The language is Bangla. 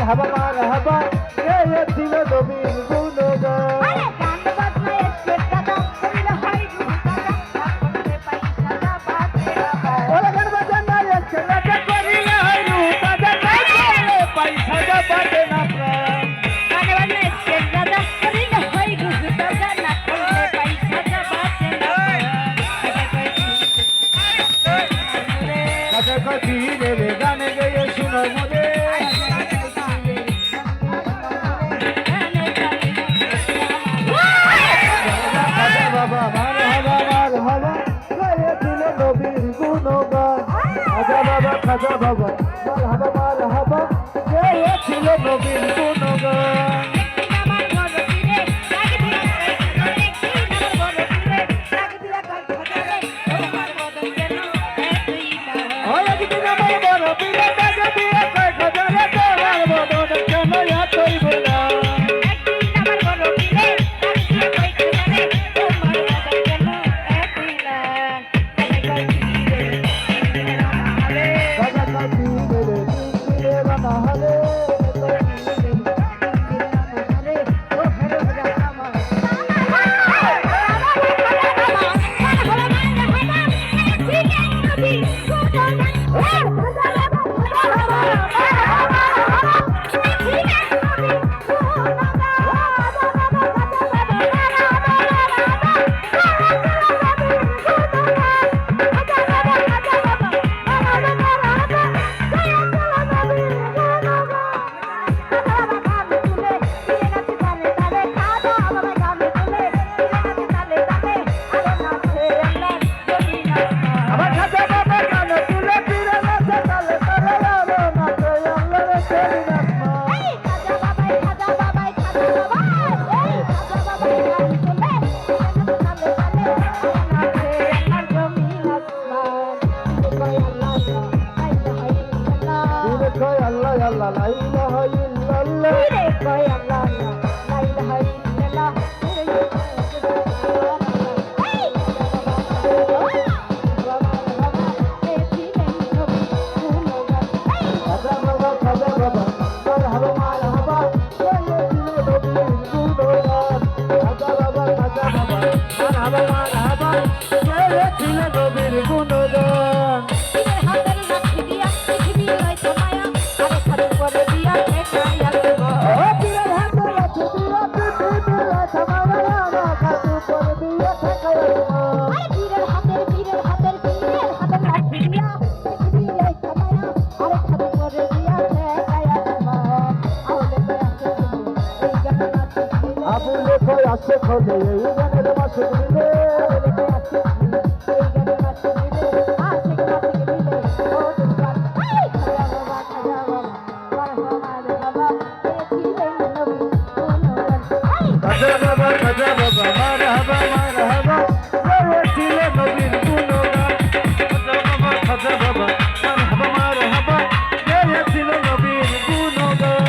হাবা মার হাবা গেয়েছিল নবীর গুণগান। আরে গান বাজনা এসে দাদা করিলে হয় রূপদাদা করতে পয়সা দা বাজে ওরে গান বাজনা এসে দাদা করিলে হয় রূপদাদা করলে পয়সা দা বাজে না প্রাণ। গান বাজনা এসে দাদা করিলে হয় রূপদাদা না করলে পয়সা দা বাজে না কাছে কাছি রে গান গেয়ে শুনো মনে বাবা মার হাবা গেয়েছিল নবীর গুণগান। খাজা বাবা মার হাবা গেয়েছিল নবীর গুণগান। আমার ঘর ফিরে লাগ দিয়া একদিন আমার ঘর ফিরে লাগ দিয়া কাল খাজারে তোমার বদন কেন এতই না একদিন আমার বড় পীরে ডাক দিয়ে কয় খাজারে তোমার বদন কেন এতই বোলা। একদিন আমার ঘর ফিরে লাগ দিয়া কই খাজারে তোমার বদন কেন এতই না তাই কই ফিরে আলে খাজা কাছি রে দিলে বানা হলে আরে ও ফেরো আমার আমার খাজা বাবা গান তুলে পীরে নাচে তালে তালে আলো নাচে আল্লাহরে তেরি নাচমা। পীরে কয় আল্লাহ আল্লাহ লা ইলাহা ইল্লাল্লাহ। খাজা বাবা মার হাবা গেয়েছিল নবীর গুণগান। খাজা বাবা মার হাবা গেয়েছিল নবীর গুণগান। ও পীরের হাতে লাঠি দিয়া পিঠি দিলে থামায়া না খাতু করে দিয়ে ঠেকায়া তোমার। আবুলে কয় আসে খোঁজে এই গানের মাসে দিলে খাজা বাবা মার হাবা গেয়েছিল নবীর গুণগান। খাজা বাবা মার হাবা গেয়েছিল নবীর গুণগান।